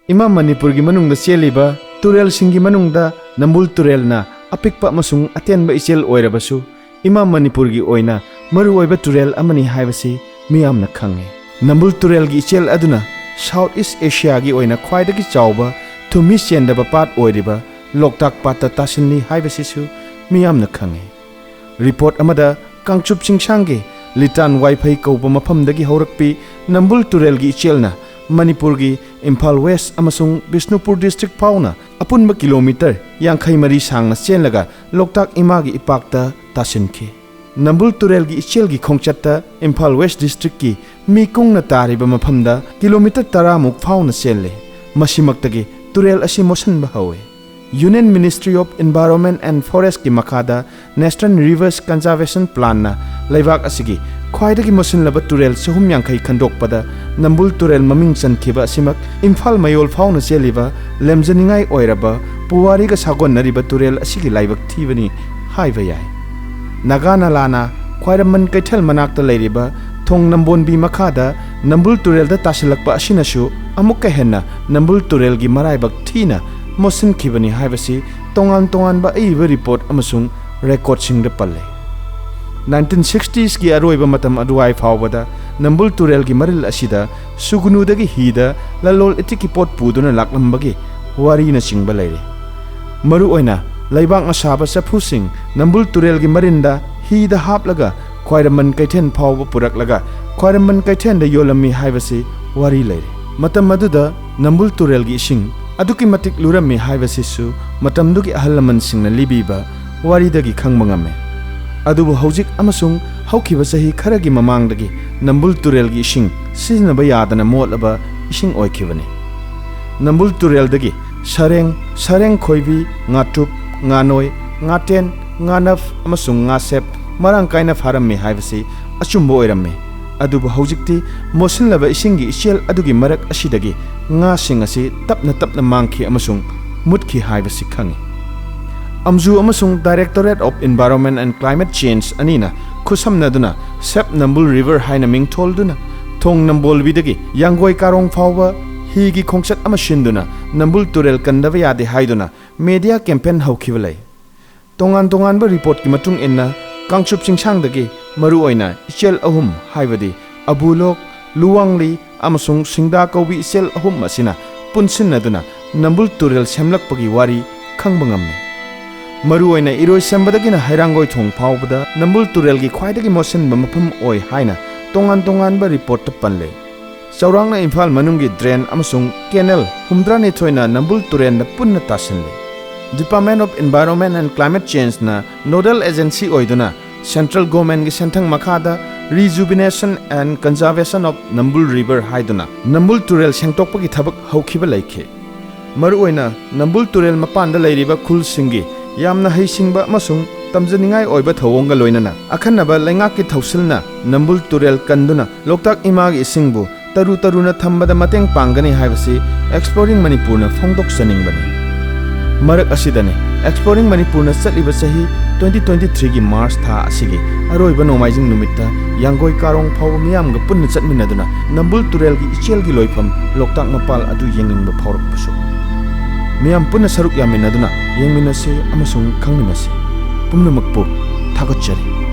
Ima Manipur gi manung da cheliba turel singi manung da Nambul turel na apikpa masung atenba ichel oirabasu Ima Manipur gi oina maru oiba turel amani haibasi miyamna khange. Nambul turel gi ichel aduna South East Asia gi oina khwaidagi chawba thumi chendaba pat oiriba Loktak pata tasinni haibasisu miyamna khange. Report amada kangchup chingsange litan wifi kauba mafamdagi haurakpi Nambul turel gi ichelna Manipur gi Imphal West amasung Bishnupur district fauna apunba kilometer yankhai mari sangna chenlaga Loktak ima gi ipakta tasinki. Nambul turel gi ichel gi khongchatta Imphal West district ki mi kungna tariba mafamda kilometer 10 muk fauna chenle masimaktagi turel asi mosan ba hawe. Union Ministry of Environment and Forest ki makada National Rivers Conservation Plan na laibak asigi khwaidagi mosin laba turel sahum yankhai khandokpada Nambul turel maming chankhiba asimak Imphal mayol fauna cheliba lemjaningai oiraba puwari ga sagon nariba turel asigi laibak thibani haiba yai. Nagana lana khwairamman kaithal manakta leiriba thong nambonbi makada Nambul turel da tasilakpa asinasu amukka henna Nambul turel gi maraibak thina mosin khibani haibasi tongan tongan ba eiba report amasung record sing da palle. 1960s ki aroiba matam aduai phawbada Nambul turel gi maril asida sugunu dagi hida lalol etiki pot puduna laklambagi wari na singba leire. Maru oina laibang asaba saphusing Nambul turel gi marinda hida haplaga khwairaman kaithen phawba puraklaga khwairaman kaithen da yolami haibasi wari leire. Matam maduda Nambul turel gi sing aduki matik lurami haibasisu matamdugi ahalaman singna libiba wari dagi khangmangame. Adubu haujik amasung haukiba sahi kharagi mamangdagi Nambul turel gi ising siznaba yadana motlaba ising oikibani. Nambul turel dagi sareng khoibi ngatup nganoi ngaten nganaf amasung ngasep marang kaina pharami haibasi achumbo oirame. Adubu haujikti mosinlaba isingi ichel adugi marak asidagi nga singasi tapna mangki amasung mutki haibasi khangi. Amju amasung Directorate of Environment and Climate Change anina khusamnaduna Sep Nambul River haina mingtholduna thong Nambol bidagi yangoi karong phawba higi khongchat amashinduna Nambul turel kandaba yade haiduna media campaign haukibalai. Tongan ba report ki matung inna kangchup chingsangdagi maru oina ichel ahum haibadi Abulok Luwangli amasung singda kaubi ichel ahum asina punsinnaduna Nambul turel semlakpagi wari khangbangamme. Maru oina iroi sembadagina hairangoi thong phawbada Nambul turel gi khwaidagi mosin mafam oi haina tongan ba report ta panle. Chaurangna Imphal manunggi drain amasung canal humdrani thoina Nambul turel na punna tasinle. Department of Environment and Climate Change na nodal agency oiduna Central Government gi senthang makada Rejuvenation and Conservation of Nambul River haiduna Nambul turel sengtokpagi thabak haukiba laike. Maru oina Nambul turel mapanda leiriba khul singi yamna heisingba amasung tamjaningai oiba thawonga loinana akhanaba laingaki thausilna Nambul turel kanduna Loktak imagi isingbu taruna thambada mateng pangani haibasi Exploring Manipur na phongdok saningbani. Marak asidane Exploring Manipur na satliba sahi 2023 gi March tha asigi aroiba nomaijing numitta yangoi karong phawba miyamga punna chatminaduna Nambul turel gi ichel gi loifam Loktak mapal adu yengingba phawrakpasu miyam punna saruk yaminaduna yengminase amasung khangminase pumnamakpu thagatchari.